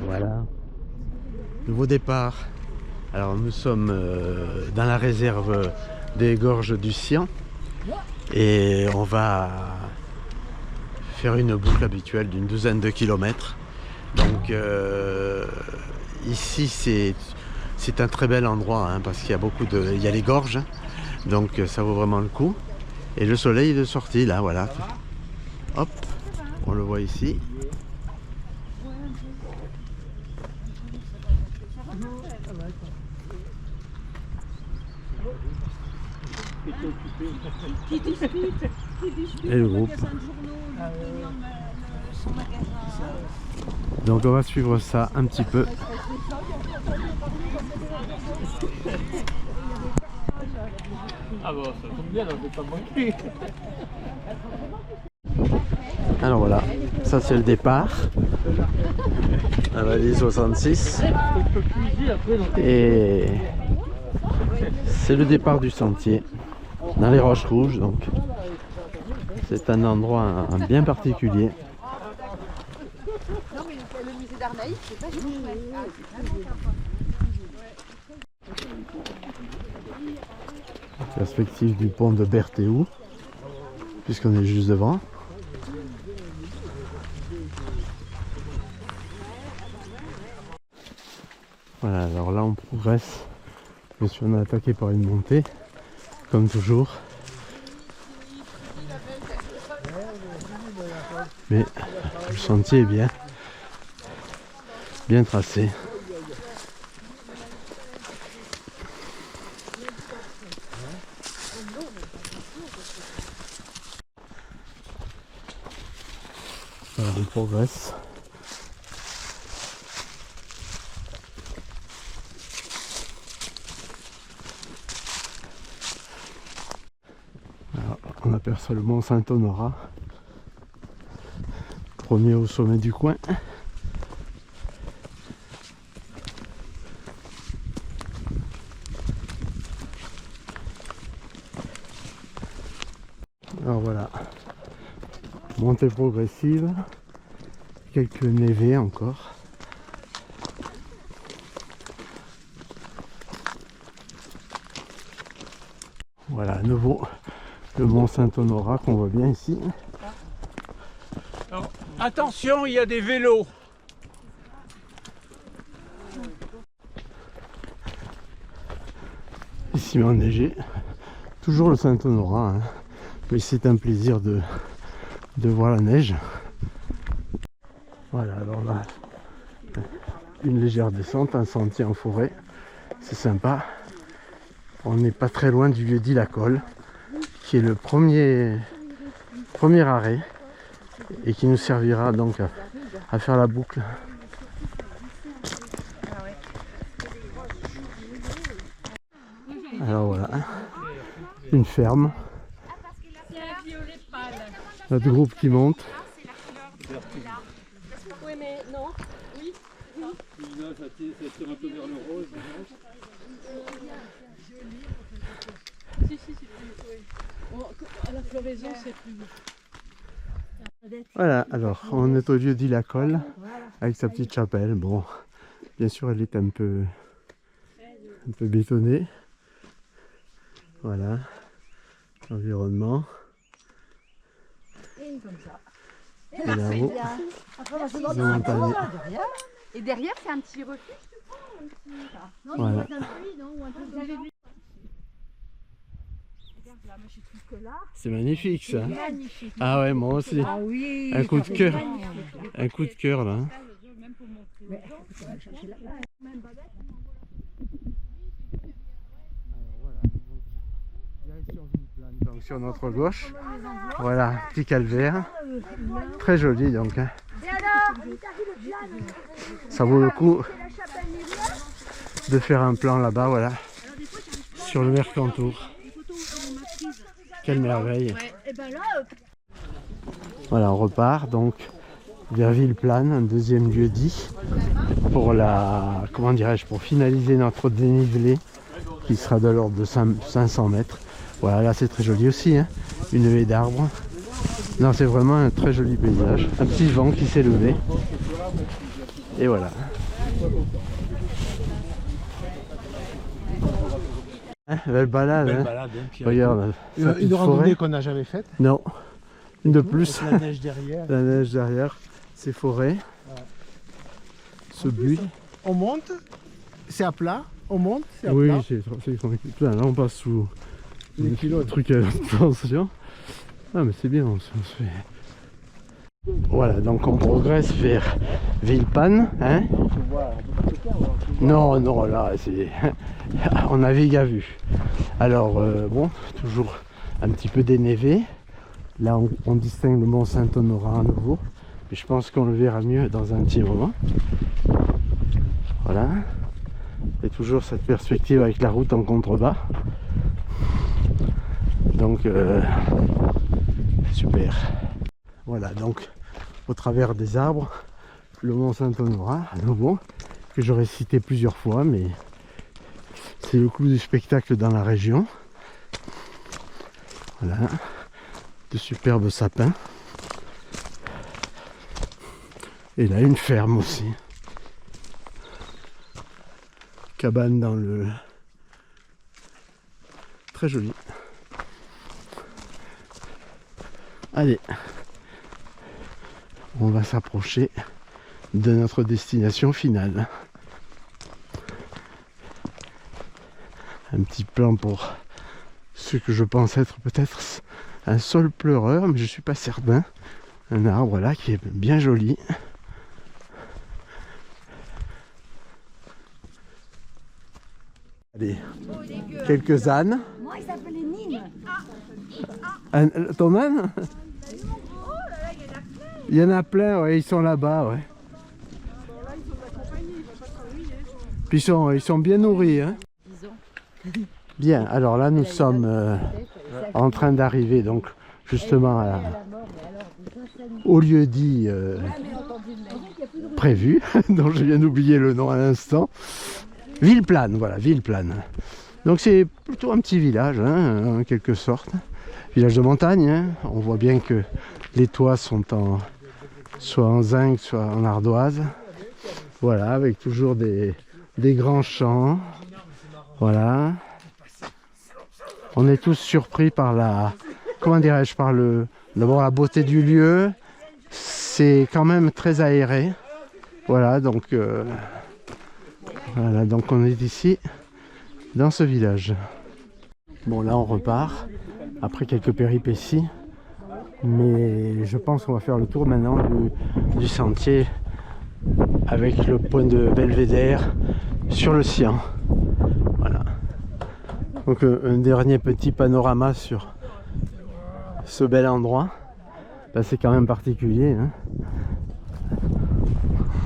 Voilà, nouveau départ. Alors nous sommes dans la réserve des gorges du Sian et on va faire une boucle habituelle d'une douzaine de kilomètres. Donc ici c'est un très bel endroit hein, parce qu'il y a il y a les gorges, donc ça vaut vraiment le coup. Et le soleil est sorti là, voilà. Hop, on le voit ici. Et le groupe. Donc on va suivre ça un petit peu. Ah bon, ça tombe bien, on ne peut pas manquer. Alors voilà, ça c'est le départ. À Vallée 66. Et c'est le départ du sentier dans les Roches Rouges, donc c'est un endroit bien particulier. Non mais le musée d'Arnaïs, c'est pas chouette. Perspective du pont de Berthéou, puisqu'on est juste devant. Voilà, alors là on progresse. Bien sûr, on est attaqué par une montée, comme toujours. Mais le sentier est bien tracé. Voilà, on progresse. Alors, on aperçoit le mont Saint-Honorat, premier au sommet du coin. Alors voilà, montée progressive, quelques névés encore. Voilà, à nouveau le mont Saint-Honorat qu'on voit bien ici. Alors, attention, il y a des vélos. Ici enneigé, toujours le Saint-Honorat, hein. Mais c'est un plaisir de voir la neige. Voilà, alors là, une légère descente, un sentier en forêt, c'est sympa. On n'est pas très loin du lieu-dit La Colle, qui est le premier arrêt et qui nous servira donc à faire la boucle. Alors voilà, une ferme. Notre groupe qui monte. Oui mais non, oui. Ça tire un peu vers le rose. Si, c'est plus. Oui. À la floraison, c'est plus. Voilà, alors on est au lieu dit La Colle avec sa petite chapelle. Bon, bien sûr elle est un peu bétonnée. Voilà, l'environnement. Et là-haut, les montagnes. Et derrière, c'est un petit refuge. Voilà. C'est magnifique ça. Ah ouais, moi aussi. Ah oui. Un coup de cœur. Un coup de cœur là. Donc sur notre gauche, voilà, petit calvaire. Très joli donc. Hein. Ça vaut le coup de faire un plan là-bas, voilà. Sur le Mercantour. Quelle merveille. Voilà, on repart donc vers Villeplane, un deuxième lieu dit pour pour finaliser notre dénivelé qui sera de l'ordre de 500 mètres. Voilà, là c'est très joli aussi, hein. Une haie d'arbres. Non, c'est vraiment un très joli paysage. Un petit vent qui s'est levé. Et voilà. Hein, belle balade, Belle hein. balade, hein, puis, Regarde, une randonnée qu'on n'a jamais faite. Non, une de plus. Avec la neige derrière. La neige derrière, ces forêts, ce but. On monte, c'est à plat. On monte, c'est à Oui, plat. c'est là on passe sous Les kilos. truc à haute tension. Ah mais c'est bien, on se fait. Voilà, donc on progresse vers Villepane, hein. Non, non, là, c'est... on navigue à vue. Alors, bon, toujours un petit peu dénévé. Là, on distingue le mont Saint-Honorat à nouveau. Mais je pense qu'on le verra mieux dans un petit moment. Voilà. Et toujours cette perspective avec la route en contrebas. Donc, super. Voilà, donc, au travers des arbres, le mont Saint-Honorat, à nouveau, que j'aurais cité plusieurs fois, mais c'est le clou du spectacle dans la région. Voilà, de superbes sapins. Et là, une ferme aussi. Cabane dans le... Très joli. Allez, on va s'approcher de notre destination finale. Un petit plan pour ce que je pense être peut-être un sol pleureur, mais je suis pas certain. Un arbre là qui est bien joli. Allez, quelques ânes. Moi, il s'appelait Nîmes. Ton âne? Il y en a plein, ouais, ils sont là-bas, ouais. Puis ils sont bien nourris, hein. Bien, alors là nous sommes en train d'arriver donc justement au lieu dit prévu, dont je viens d'oublier le nom à l'instant. Villepane, voilà, Villepane. Donc c'est plutôt un petit village, hein, en quelque sorte. Village de montagne, hein. On voit bien que les toits sont soit en zinc, soit en ardoise. Voilà, avec toujours des grands champs. Voilà. On est tous surpris par la... Comment dirais-je? Par d'abord la beauté du lieu. C'est quand même très aéré. Voilà, donc... Voilà, donc on est ici, dans ce village. Bon, là on repart, après quelques péripéties. Mais je pense qu'on va faire le tour maintenant du sentier avec le point de Belvédère sur le Cian. Voilà. Donc un dernier petit panorama sur ce bel endroit. Là c'est quand même particulier, hein.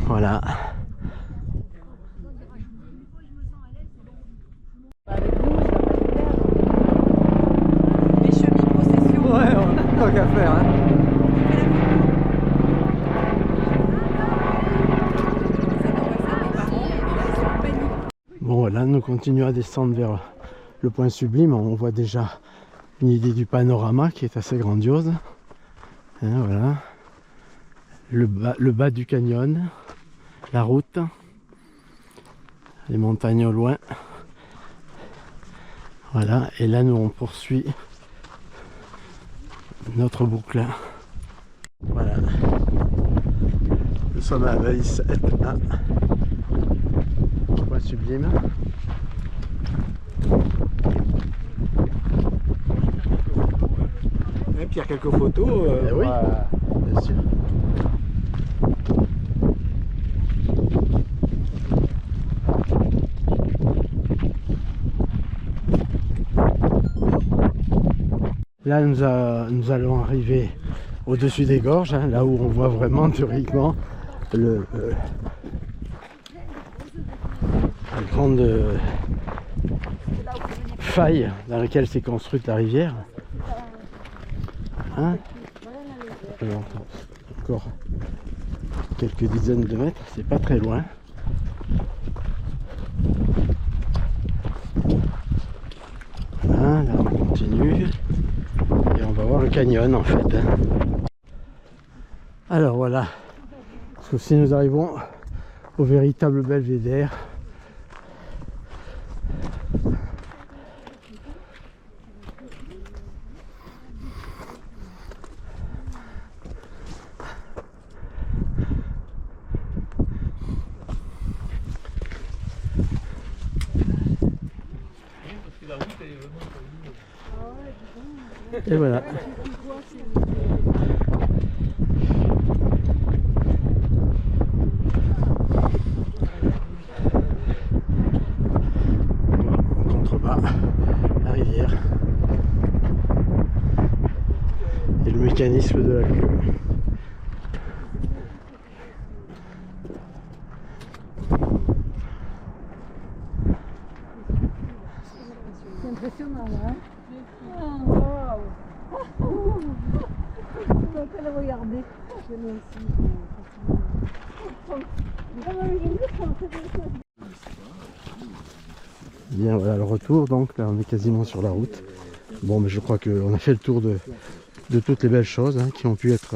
Voilà. Les chemis-procession. Ouais, tant qu'à faire, hein. Bon voilà, nous continuons à descendre vers le point sublime. On voit déjà une idée du panorama qui est assez grandiose. Hein, voilà. Le bas du canyon, la route, les montagnes au loin. Voilà, et là nous on poursuit notre boucle. Voilà. Nous sommes à Valise 7A. Point sublime. Et puis il y a quelques photos. Eh oui, bien sûr. Là nous allons arriver au-dessus des gorges, hein, là où on voit vraiment théoriquement la grande faille dans laquelle s'est construite la rivière. Hein? Alors, encore quelques dizaines de mètres, c'est pas très loin. Voilà, là on continue et on va voir le canyon en fait. Alors voilà, Aussi nous arrivons au véritable belvédère. Et voilà. En contrebas, la rivière et le mécanisme de la queue. C'est impressionnant, hein? Waouh! Je vais le regarder. Je l'ai aussi. Bien, voilà le retour, donc là on est quasiment sur la route. Bon, mais je crois qu'on a fait le tour de toutes les belles choses, hein, qui ont pu être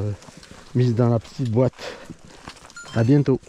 mises dans la petite boîte. À bientôt.